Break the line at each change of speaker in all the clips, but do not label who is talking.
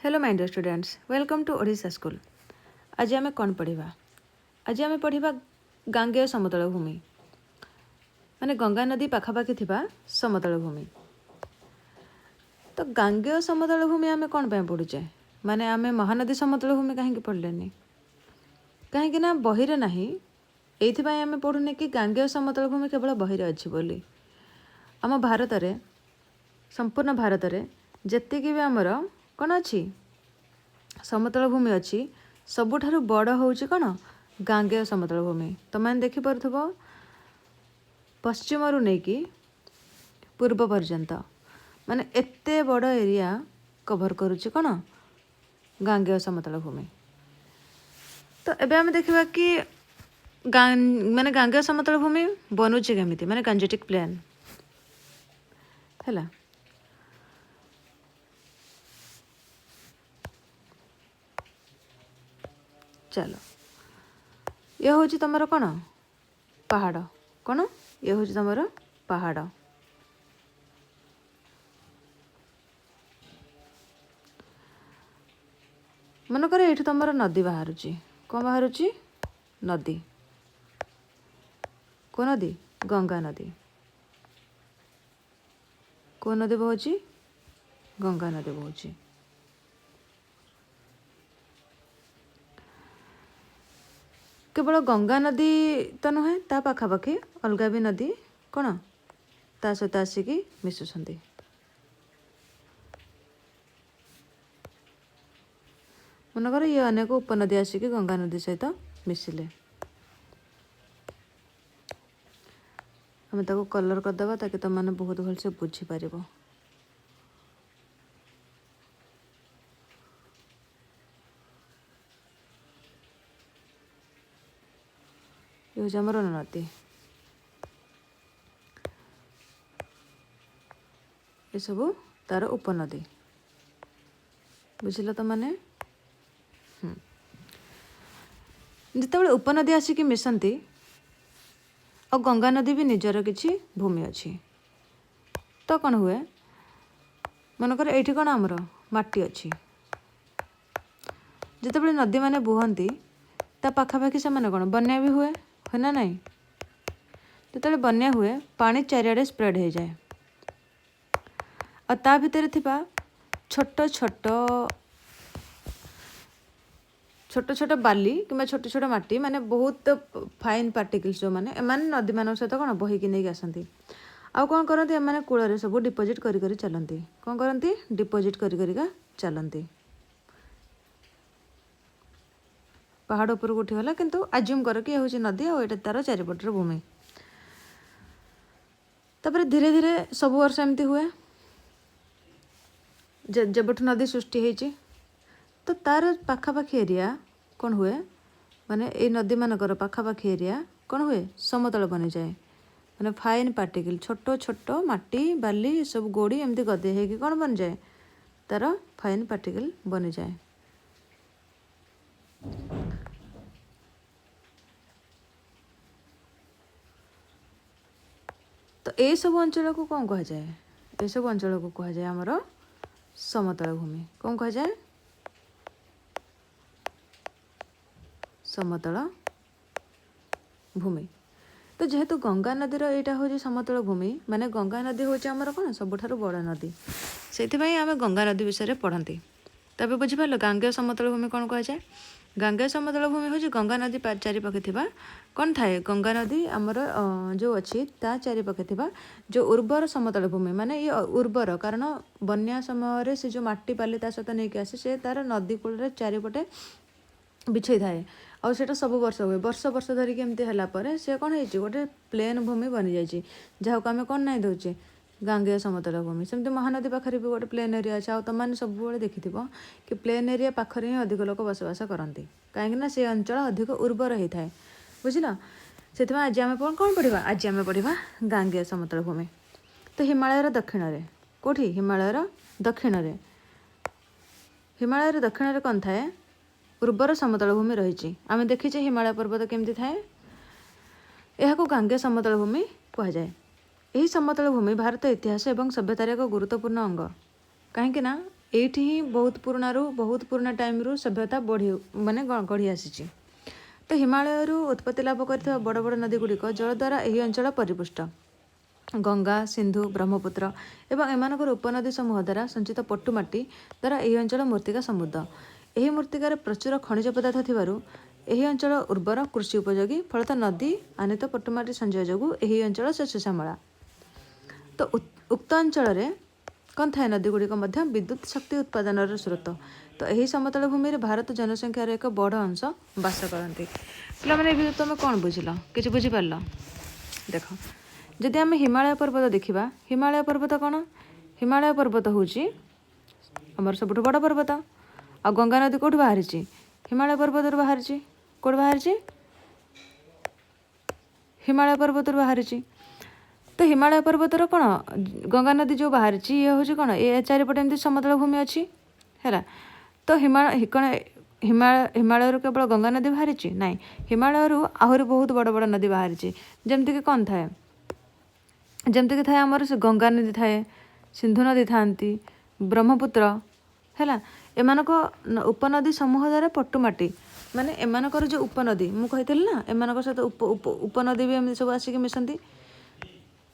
Hello my dear students, welcome to Odisha school. आज आम कौन पढ़ा? आज आम पढ़ा गांगेय समतल भूमि माने गंगा नदी पाखापाखि थिबा समतल भूमि। तो गांगेय समतल भूमि आम कौन पे पढ़ुचे? माने आम महानदी समतल भूमि कहीं पढ़लेनी? कहीं ना बही रे नहीं। एइथिपाई आम पढ़ुने कि गांगेय समतल भूमि केवल बही रे अछि बोली। आम भारत रे, संपूर्ण भारत रे जेतिकी भी आमर कौन अच्छी समतल भूमि अच्छी, सबुठारु बड़ होउची कौन? गांगेय समतल भूमि। तुम देखिपरुथब पश्चिम रु नहीं कि पूर्व पर्यंत माने एते बड़ एरिया कभर करुची कौन? गांगेय समतल भूमि। तो एबे आम देखिबा कि माने गांगेय समतल भूमि बनुची केमिति, माने गंजेटिक प्लेन हैला। चलो ये हूँ तुम कौन? पहाड़। कौन? ये हूँ तुम पहाड़। मनकर ये तुम नदी बाहर, कौन बाहर? नदी। को नदी? गंगा नदी। को नदी बहुची? गंगा नदी बहुची। केवल गंगा नदी तो नुहे, ता पाखापाखि अलग भी नदी कौन ता सहित आसिकी मिशुंट। मनकर ये अनेक उपनदी आसिकी गंगा नदी सहित मिसिले। आम ताको कलर करदे ताकि तुम मैंने बहुत भलसे बुझीपर। ये हूँ आमर नदी। ये सब तार उपनदी। बुझिल तो मैंने जिते उपनदी आसिकी मिशंती और गंगा नदी भी निजर किसी भूमि अच्छी, तो कौन हुए? मनकर ये कौन आमर माटी अच्छी। जिते नदी माने बुहंती ता पाखापाखि से माने कौन बन्या भी हुए, है ना नहीं? जिते बन्या हुए पानी चारिआडे स्प्रेड हो जाए और ता भितर थिबा छोट छोट छोट छोट बाली कि छोट छोट माटी माने बहुत फाइन पार्टिकल्स जो माने एमाने नदी मान सहित कौन बहिकी नहीं आसती। आउ कौन करती एमाने कूल सब डिपोजिट करी चलती। कौन करती? डिपोजिट करिका चलती। पहाड़ उपर उठीगला किंतु आज्यूम कर कि हूँ नदी और ये तार चारिपटर भूमि। तापर धीरे धीरे सब वर्ष एमती हुए जबठ नदी सृष्टि होती, तो तार पाखापाखि एरिया कौन हुए? माने ये नदी मानकर पाखापाखि एरिया कौन हुए? समतल बनी जाए। माने फाइन पार्टिकल छोट छोट माटी बाली सब गोड़ी एमती गदे है कौन बन जाए? तार फाइन पार्टिकल बनी जाए। तो ये सब अंचल को कौन कह जाए? ये सब अंचल को कह जाए आमर समतल भूमि। कौन कह जाए? समतल भूमि। तो जेहेतु गंगा नदीर यहाँ हूँ समतल भूमि, माने गंगा नदी हूँ आमर कौन सबुठारु बड़ नदी, से आम गंगा नदी विषय पढ़ती। तबे बुझिपार गांगेय समतल भूमि कौन कह जाए? गांगेय समतल भूमि हूँ गंगा नदी चारिपाखे थिबा कौन थाए? गंगा नदी आमर जो अच्छी ता चारिपाखे थिबा जो उर्वर समतल भूमि। माने ये उर्वर कारण बन्या समय से जो माटी बाली ता सहित नहीं आसे से तार नदी कूल चारिपटे बिछई थाए और सेटा सब वर्ष हुए। वर्ष वर्ष धरिकी एमती है से कौन है गोटे प्लेन भूमि बनी जाए जहाँ को आम कौन ना दौचे गांगेय समतल भूमि। सेमती महानदी पाखे भी गोटे प्लेन एरिया अच्छे। आ तुम सब देखि कि प्लेन एरिया पाखे ही अधिक लोक बसवास करती कहीं से अंचल अधिक उर्वर होता है। बुझल? से आज आम कौन पढ़ा? आज आम पढ़ा गांगेय समतल भूमि। तो हिमालयर दक्षिण में कौटी? हिमालयर दक्षिण में, हिमालयर दक्षिण में कौन थाए? उर्वर समतल भूमि रही। आम देखीचे हिमालय पर्वत केमती थाए। यह गांगेय समतल भूमि कह जाए। यही समतल भूमि भारत इतिहास एवं सभ्यतार एक गुरुत्वपूर्ण अंग। कहीं ଏଇଠି ହିଁ ବହୁତ ପୁରୁଣା ଟାଇମ୍ରୁ ସଭ୍ୟତା ମାନେ ଗଢ଼ି ଆସିଛି। ତ ହିମାଳୟରୁ ଉତ୍ପତ୍ତି ଲାଭ କରିଥିବା ବଡ଼ ବଡ଼ ନଦୀ ଗୁଡ଼ିକ ଜଳ ଦ୍ୱାରା ଏହି ଅଞ୍ଚଳ ପରିପୁଷ୍ଟ। ଗଙ୍ଗା, ସିନ୍ଧୁ, ବ୍ରହ୍ମପୁତ୍ର ଏବଂ ଏମାନଙ୍କର ଉପନଦୀ ସମୂହ ଦ୍ୱାରା ସଞ୍ଚିତ ପଟୁମାଟି ଦ୍ୱାରା ଏହି ଅଞ୍ଚଳ ମୃତ୍ତିକା ସମୃଦ୍ଧ। ଏହି ମୃତ୍ତିକାରେ ପ୍ରଚୁର ଖଣିଜ ପଦାର୍ଥ ଥିବାରୁ ଏହି ଅଞ୍ଚଳ ଉର୍ବର, କୃଷି ଉପଯୋଗୀ। ଫଳତଃ ନଦୀ ଆନିତ ପଟୁମାଟି ସଞ୍ଚୟ ଯୋଗୁଁ ଏହି ଅଞ୍ଚଳ ଶସ୍ୟ ଶ୍ୟାମଳା। ତ ଉକ୍ତ ଅଞ୍ଚଳରେ କ'ଣ ଥାଏ? ନଦୀ ଗୁଡ଼ିକ ମଧ୍ୟ ବିଦ୍ୟୁତ୍ ଶକ୍ତି ଉତ୍ପାଦନର ସ୍ରୋତ। ତ ଏହି ସମତଳ ଭୂମିରେ ଭାରତ ଜନସଂଖ୍ୟାର ଏକ ବଡ଼ ଅଂଶ ବାସ କରନ୍ତି। ପିଲାମାନେ ଏ ଭିତରେ ତୁମେ କ'ଣ ବୁଝିଲ? କିଛି ବୁଝିପାରିଲ? ଦେଖ, ଯଦି ଆମେ ହିମାଳୟ ପର୍ବତ ଦେଖିବା, ହିମାଳୟ ପର୍ବତ କ'ଣ? ହିମାଳୟ ପର୍ବତ ହେଉଛି ଆମର ସବୁଠୁ ବଡ଼ ପର୍ବତ। ଆଉ ଗଙ୍ଗା ନଦୀ କେଉଁଠୁ ବାହାରିଛି? ହିମାଳୟ ପର୍ବତରୁ ବାହାରିଛି। କେଉଁଠୁ ବାହାରିଛି? ହିମାଳୟ ପର୍ବତରୁ ବାହାରିଛି। ତ ହିମାଳୟ ପର୍ବତର କ'ଣ, ଗଙ୍ଗା ନଦୀ ଯେଉଁ ବାହାରିଛି ଇଏ ହେଉଛି କ'ଣ, ଏ ଚାରିପଟେ ଏମିତି ସମତଳ ଭୂମି ଅଛି ହେଲା। ତ ହିମାଳୟରୁ କେବଳ ଗଙ୍ଗା ନଦୀ ବାହାରିଛି? ନାଇଁ, ହିମାଳୟରୁ ଆହୁରି ବହୁତ ବଡ଼ ବଡ଼ ନଦୀ ବାହାରିଛି। ଯେମିତିକି କ'ଣ ଥାଏ? ଯେମିତିକି ଥାଏ ଆମର ସେ ଗଙ୍ଗା ନଦୀ ଥାଏ, ସିନ୍ଧୁ ନଦୀ ଥାନ୍ତି, ବ୍ରହ୍ମପୁତ୍ର ହେଲା। ଏମାନଙ୍କ ଉପନଦୀ ସମୂହ ଦ୍ୱାରା ପଟୁମାଟି, ମାନେ ଏମାନଙ୍କର ଯେଉଁ ଉପନଦୀ ମୁଁ କହିଥିଲି ନା, ଏମାନଙ୍କ ସହିତ ଉପନଦୀ ବି ଏମିତି ସବୁ ଆସିକି ମିଶନ୍ତି।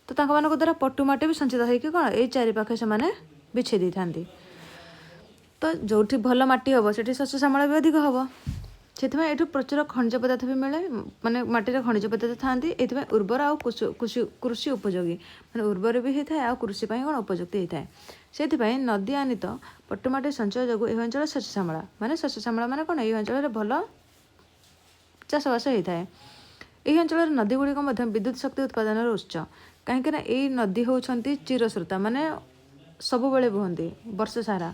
ତ ତାଙ୍କମାନଙ୍କ ଦ୍ୱାରା ପଟୁମାଟି ବି ସଞ୍ଚିତ ହେଇକି କ'ଣ ଏଇ ଚାରିପାଖେ ସେମାନେ ବିଛେଇ ଦେଇଥାନ୍ତି। ତ ଯେଉଁଠି ଭଲ ମାଟି ହେବ ସେଠି ଶସ୍ୟ ଶ୍ୟାମଳ ବି ଅଧିକ ହେବ। ସେଥିପାଇଁ ଏଠୁ ପ୍ରଚୁର ଖଣିଜ ପଦାର୍ଥ ବି ମିଳେ, ମାନେ ମାଟିରେ ଖଣିଜ ପଦାର୍ଥ ଥାନ୍ତି। ଏଥିପାଇଁ ଉର୍ବର ଆଉ କୃଷି ଉପଯୋଗୀ, ମାନେ ଉର୍ବର ବି ହେଇଥାଏ ଆଉ କୃଷି ପାଇଁ କ'ଣ ଉପଯୁକ୍ତ ହେଇଥାଏ। ସେଥିପାଇଁ ନଦୀ ଆନିତ ପଟୁମାଟି ସଞ୍ଚୟ ଯୋଗୁଁ ଏହି ଅଞ୍ଚଳ ଶସ୍ୟ ଶ୍ୟାମଳା। ମାନେ ଶସ୍ୟ ଶ୍ୟାମଳା ମାନେ କ'ଣ, ଏହି ଅଞ୍ଚଳରେ ଭଲ ଚାଷବାସ ହେଇଥାଏ। ଏହି ଅଞ୍ଚଳରେ ନଦୀ ଗୁଡ଼ିକ ମଧ୍ୟ ବିଦ୍ୟୁତ୍ ଶକ୍ତି ଉତ୍ପାଦନର ଉତ୍ସ। କାହିଁକିନା ଏଇ ନଦୀ ହେଉଛନ୍ତି ଚିରସ୍ରୋତା, ମାନେ ସବୁବେଳେ ବୁହନ୍ତି ବର୍ଷ ସାରା।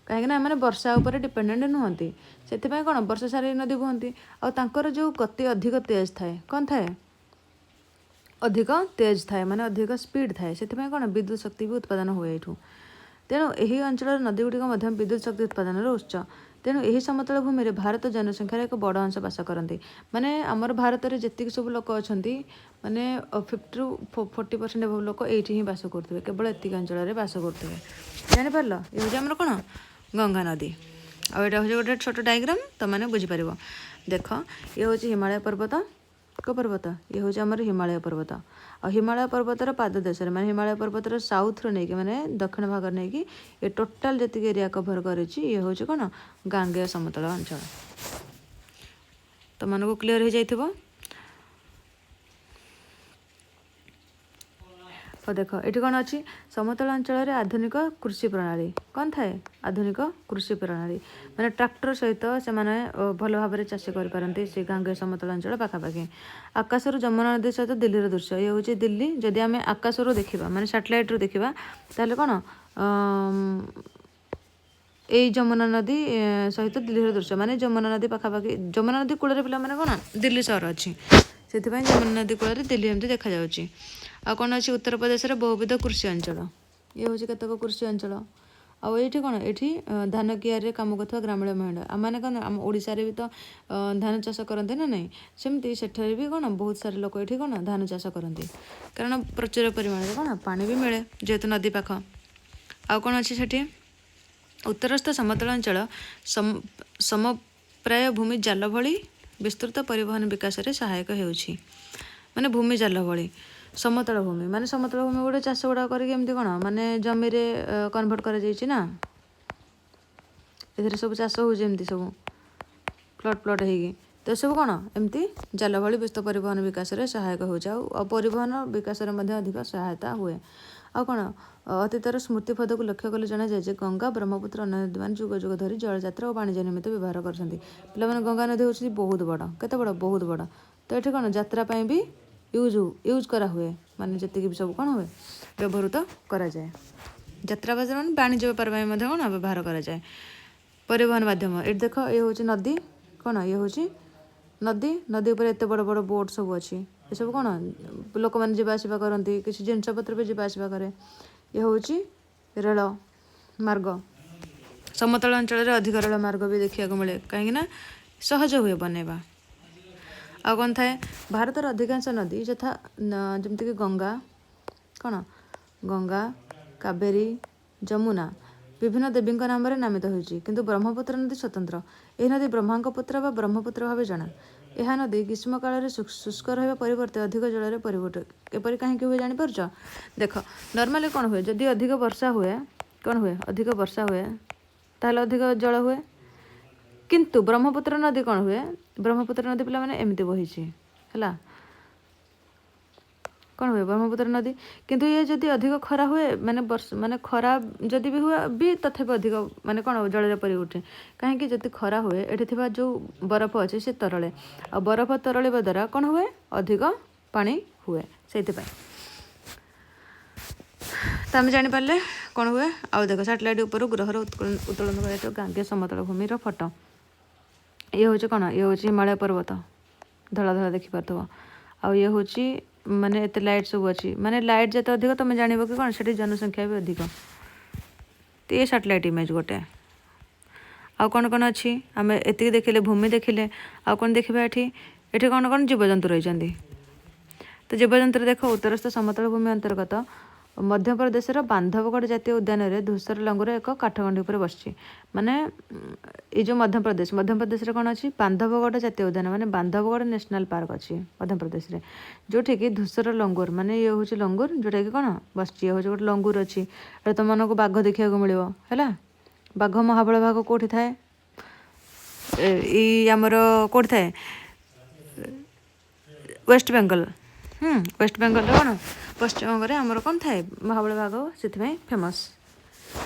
କାହିଁକିନା ଏମାନେ ବର୍ଷା ଉପରେ ଡିପେଣ୍ଡେଣ୍ଟ ନୁହନ୍ତି। ସେଥିପାଇଁ କ'ଣ ବର୍ଷ ସାରା ଏଇ ନଦୀ ବୁହନ୍ତି। ଆଉ ତାଙ୍କର ଯେଉଁ ଗତି ଅଧିକ ତେଜ ଥାଏ, କ'ଣ ଥାଏ? ଅଧିକ ତେଜ ଥାଏ, ମାନେ ଅଧିକ ସ୍ପିଡ୍ ଥାଏ। ସେଥିପାଇଁ କ'ଣ ବିଦ୍ୟୁତ୍ ଶକ୍ତି ବି ଉତ୍ପାଦନ ହୁଏ ଏଇଠୁ। ତେଣୁ ଏହି ଅଞ୍ଚଳର ନଦୀ ଗୁଡ଼ିକ ମଧ୍ୟ ବିଦ୍ୟୁତ୍ ଶକ୍ତି ଉତ୍ପାଦନର ଉତ୍ସ। ତେଣୁ ଏହି ସମତଳ ଭୂମିରେ ଭାରତ ଜନସଂଖ୍ୟାର ଏକ ବଡ଼ ଅଂଶ ବାସ କରନ୍ତି। ମାନେ ଆମର ଭାରତରେ ଯେତିକି ସବୁ ଲୋକ ଅଛନ୍ତି, ମାନେ 50ରୁ 40% ଲୋକ ଏଇଠି ହିଁ ବାସ କରୁଥିବେ, କେବଳ ଏତିକି ଅଞ୍ଚଳରେ ବାସ କରୁଥିବେ। ଜାଣିପାରିଲ? ଏ ହେଉଛି ଆମର କ'ଣ, ଗଙ୍ଗା ନଦୀ। ଆଉ ଏଇଟା ହେଉଛି ଗୋଟେ ଛୋଟ ଡାଇଗ୍ରାମ୍, ତୁମମାନେ ବୁଝିପାରିବ। ଦେଖ, ଇଏ ହେଉଛି ହିମାଳୟ ପର୍ବତ। କେଉଁ ପର୍ବତ? ଇଏ ହେଉଛି ଆମର ହିମାଳୟ ପର୍ବତ। ଆଉ ହିମାଳୟ ପର୍ବତର ପାଦ ଦେଶରେ, ମାନେ ହିମାଳୟ ପର୍ବତର ସାଉଥରୁ ନେଇକି, ମାନେ ଦକ୍ଷିଣ ଭାଗରେ ନେଇକି ଏ ଟୋଟାଲ୍ ଯେତିକି ଏରିଆ କଭର୍ କରିଛି ଇଏ ହେଉଛି କ'ଣ, ଗାଙ୍ଗେୟ ସମତଳ ଅଞ୍ଚଳ। ତୁମମାନଙ୍କୁ କ୍ଲିଅର୍ ହେଇଯାଇଥିବ। ଦେଖ, ଏଠି କ'ଣ ଅଛି? ସମତଳ ଅଞ୍ଚଳରେ ଆଧୁନିକ କୃଷି ପ୍ରଣାଳୀ କ'ଣ ଥାଏ? ଆଧୁନିକ କୃଷି ପ୍ରଣାଳୀ ମାନେ ଟ୍ରାକ୍ଟର ସହିତ ସେମାନେ ଭଲ ଭାବରେ ଚାଷ କରିପାରନ୍ତି ସେ ଗାଙ୍ଗେୟ ସମତଳ ଅଞ୍ଚଳ ପାଖାପାଖି। ଆକାଶରୁ ଯମୁନା ନଦୀ ସହିତ ଦିଲ୍ଲୀର ଦୃଶ୍ୟ। ଇଏ ହେଉଛି ଦିଲ୍ଲୀ। ଯଦି ଆମେ ଆକାଶରୁ ଦେଖିବା, ମାନେ ସାଟେଲାଇଟ୍ରୁ ଦେଖିବା, ତାହେଲେ କ'ଣ ଏଇ ଯମୁନା ନଦୀ ସହିତ ଦିଲ୍ଲୀର ଦୃଶ୍ୟ, ମାନେ ଯମୁନା ନଦୀ ପାଖାପାଖି, ଯମୁନା ନଦୀ କୂଳରେ ପିଲାମାନେ କ'ଣ ଦିଲ୍ଲୀ ସହର ଅଛି। ସେଥିପାଇଁ ଯମୁନା ନଦୀ କୂଳରେ ଦିଲ୍ଲୀ ଏମିତି ଦେଖାଯାଉଛି। ଆଉ କ'ଣ ଅଛି? ଉତ୍ତରପ୍ରଦେଶରେ ବହୁବିଧ କୃଷି ଅଞ୍ଚଳ। ଇଏ ହେଉଛି କେତେକ କୃଷି ଅଞ୍ଚଳ। ଆଉ ଏଇଠି କ'ଣ, ଏଠି ଧାନ କିଆରିରେ କାମ କରୁଥିବା ଗ୍ରାମୀଣ ମହିଳା। ଆମମାନେ କ'ଣ, ଆମ ଓଡ଼ିଶାରେ ବି ତ ଧାନ ଚାଷ କରନ୍ତି ନା ନାହିଁ? ସେମିତି ସେଠାରେ ବି କ'ଣ ବହୁତ ସାରା ଲୋକ ଏଠି କ'ଣ ଧାନ ଚାଷ କରନ୍ତି। କାରଣ ପ୍ରଚୁର ପରିମାଣରେ କ'ଣ ପାଣି ବି ମିଳେ, ଯେହେତୁ ନଦୀ ପାଖ। ଆଉ କ'ଣ ଅଛି ସେଠି? ଉତ୍ତରସ୍ଥ ସମତଳ ଅଞ୍ଚଳ ସମପ୍ରାୟ ଭୂମି ଜାଲ ଭଳି ବିସ୍ତୃତ ପରିବହନ ବିକାଶରେ ସହାୟକ ହେଉଛି। ମାନେ ଭୂମି ଜାଲ ଭଳି ସମତଳ ଭୂମି, ମାନେ ସମତଳ ଭୂମି ଗୋଟେ ଚାଷ ଗୁଡ଼ାକ କରିକି ଏମିତି କ'ଣ ମାନେ ଜମିରେ କନଭର୍ଟ କରାଯାଇଛି ନା, ଏଥିରେ ସବୁ ଚାଷ ହେଉଛି ଏମିତି ସବୁ ପ୍ଲଟ୍ ହେଇକି। ତ ଏସବୁ କ'ଣ ଏମିତି ଜାଲ ଭଳି ବିସ୍ତୃତ ପରିବହନ ବିକାଶରେ ସହାୟକ ହେଉଛି। ଆଉ ପରିବହନ ବିକାଶରେ ମଧ୍ୟ ଅଧିକ ସହାୟତା ହୁଏ। ଆଉ କ'ଣ, ଅତୀତର ସ୍ମୃତିପଦକୁ ଲକ୍ଷ୍ୟ କଲେ ଜଣାଯାଏ ଯେ ଗଙ୍ଗା, ବ୍ରହ୍ମପୁତ୍ର ଅନ୍ୟ ନଦୀମାନେ ଯୁଗ ଯୁଗ ଧରି ଜଳଯାତ୍ରା ଓ ବାଣିଜ୍ୟ ନିମିତ୍ତ ବ୍ୟବହାର କରିଛନ୍ତି। ପିଲାମାନେ ଗଙ୍ଗା ନଦୀ ହେଉଛି ବହୁତ ବଡ଼। କେତେ ବଡ଼? ବହୁତ ବଡ଼। ତ ଏଠି କ'ଣ ଯାତ୍ରା ପାଇଁ ବି ୟୁଜ୍ କରାହୁଏ, ମାନେ ଯେତିକି ବି ସବୁ କ'ଣ ହୁଏ ବ୍ୟବହୃତ କରାଯାଏ। ଯାତ୍ରା ମାନେ ବାଣିଜ୍ୟ ବେପାର ପାଇଁ ମଧ୍ୟ କ'ଣ ବ୍ୟବହାର କରାଯାଏ। ପରିବହନ ମାଧ୍ୟମ, ଏଠି ଦେଖ, ଇଏ ହେଉଛି ନଦୀ। କ'ଣ ଇଏ ହେଉଛି ନଦୀ। ନଦୀ ଉପରେ ଏତେ ବଡ଼ ବଡ଼ ବୋଟ୍ ସବୁ ଅଛି। ଏସବୁ କ'ଣ ଲୋକମାନେ ଯିବା ଆସିବା କରନ୍ତି, କିଛି ଜିନିଷପତ୍ର ବି ଯିବା ଆସିବା କରେ। ଇଏ ହେଉଛି ରେଳ ମାର୍ଗ। ସମତଳ ଅଞ୍ଚଳରେ ଅଧିକ ରେଳ ମାର୍ଗ ବି ଦେଖିବାକୁ ମିଳେ, କାହିଁକିନା ସହଜ ହୁଏ ବନେଇବା। ଆଉ କ'ଣ ଥାଏ? ଭାରତର ଅଧିକାଂଶ ନଦୀ ଯଥା ଯେମିତିକି ଗଙ୍ଗା, କ'ଣ ଗଙ୍ଗା, କାବେରୀ, ଯମୁନା विभिन्न देवी नाम नामित होइछि किंतु ब्रह्मपुत्र नदी स्वतंत्र। यह नदी ब्रह्मांक पुत्र व ब्रह्मपुत्र भाव जना। यह नदी ग्रीष्म काल में शुष्क रहा परिवर्ते अधिक जल परिवर्तित एपरी कहीं हुए जापर। देख नॉर्मली कौन हुए जदि अधिक वर्षा हुए कौन हुए अधिक वर्षा हुए ताहले अधिक जल हुए किंतु ब्रह्मपुत्र नदी कौन हुए ब्रह्मपुत्र नदी पिला माने एमती बहिछि हैला कौन हुए ब्रह्मपुत्र नदी किंतु ये जदि अधिक खरा हुए माने वर्ष माने खरा जदि भी हुए भी तथापि अधिक माने कौन जल परिवर्तन कहीं जदि खरा हुए एठी थिबा जो बरफ अच्छे से तरले आ बरफ तरलिबा द्वारा कौन हुए अधिक पानी हुए से आम जापारे कौन हुए आउ देख सैटेलाइट उपर ग्रहर उत्तोलन कर गांगे समतल भूमिर फोटो ये हूँ कौन ये हूँ हिमालय पर्वत धला धला देखिपार आउ ये हूँ माने एत लाइट सब अच्छी माने लाइट जिते अधिक तुम जान कि कौन से जनसंख्या भी अधिक तो ये सैटेलाइट इमेज गोटे आउ कौन कौन अच्छी आम एति देखिले भूमि देखिले आउ कौन देखा ये कौन कौन जीवजंतु रही तो जीवजंतु देख उत्तरस्थ समतल भूमि अंतर्गत मध्यप्रदेश बांधवगढ़ जातीय उद्यान में धूसर लंगूर एक काठगंडी पर बसची माने ये जो मध्यप्रदेश कौन अच्छी बांधवगढ़ जातीय उद्यान माने बांधवगढ़ नेशनल पार्क अच्छी मध्यप्रदेश जो कि धूसर लंगूर माने ये हूँ लंगूर जोटा कि कौन बसची ये हूँ गोटे लंगूर अच्छी तुम मानक बाघ देखा मिले है बाघ महाबल बाघ कौटी थाए आमर कौटी थाए वेस्ट बेंगल वेस्ट बेंगल कौन पश्चिमबंग आमर कौन थाए महाबल बाघ से फेमस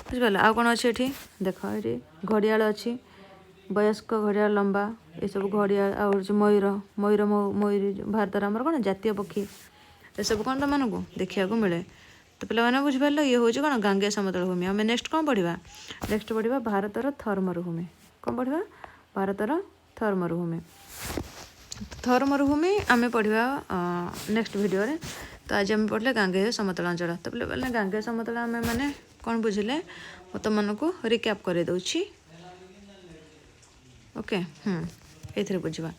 बुझिपाल आउ कौन अच्छी ये देख ये घड़ियाल अच्छी वयस्क घड़ियाल लंबा ये सब घड़ियाल आउ मयूर मयूर मयूरी भारत आमर कौन जातीय पक्षी ये सब कौन तुम को देखा मिले तो पे बुझिपार ये हूँ कौन गांगे समतल भूमि आम नेक्स्ट कौन पढ़ा नेक्स्ट पढ़ा भारतर थर मरुभूमि कौन पढ़ा भारतर थर मरुभूमि थर मरुभूमि आम पढ़ा नेक्स्ट वीडियो रे तो आज आम पढ़ले गांगेय समतल अंचल तो पे गांगेय समतल आम मैंने कौन बुझिले तुमको रिक्याप कर दूची ओके ये बुझा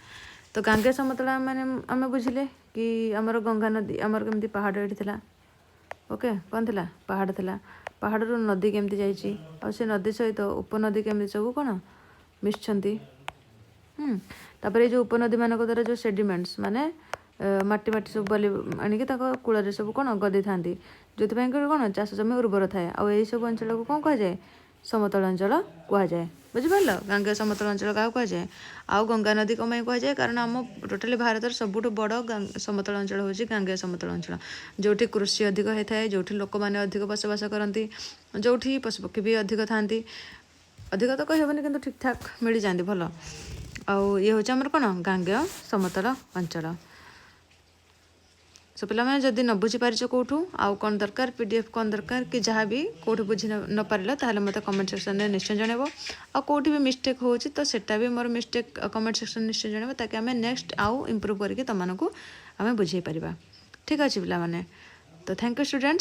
तो गांगेय समतल मैंने आम बुझिले कि आमर गंगा नदी आमर केमती पहाड़ ये ओके कौन थिला पहाड़ थिला पहाड़ रू नदी केमती जाइए आ से नदी सहित उपनदी केमती सब कौन मिशंती तापर ये जो उपनदी मान द्वारा जो सेडिमेंट्स माने माटी माटी सब बाली आणिकी कूल सब कौन गदी था जो कौन चाष जमी उर्वर थाए आउ यही सब अंचल को कौन कह जाए समतल अंचल कहुए बुझिपार गांगे समतल अंचल क्या कहुए आउ गंगा नदी कमाई कहुए कारण आम टोटाली भारत सबुठ बड़ समतल अंचल हूँ गांगे समतल अंचल जो कृषि अधिक होता है जो लोक मैंने अधिक बसवास करती जो पशुपक्षी भी अधिक था अधिक तो कहबनी कि ठीक ठाक मिल जाती भल आउ ये हूँ आमर कौन गांगे समतल अंचल सो पे जदि न बुझीपार कौटू आउ कौन दरकार पीडीएफ कौन दरकार कि जहाँ भी कौट बुझी न पारा ताहले मत कमेंट सेक्शन में निश्चय जनइब आ कौटी भी मिस्टेक हो तो सेटा भी मोर मिस्टेक कमेंट सेक्शन निश्चय जनइब ताकि आम नेक्स्ट आउ इम्प्रूव करके तुमको आम बुझे पार ठीक अच्छे पे तो थैंक यू स्टूडेंट्स।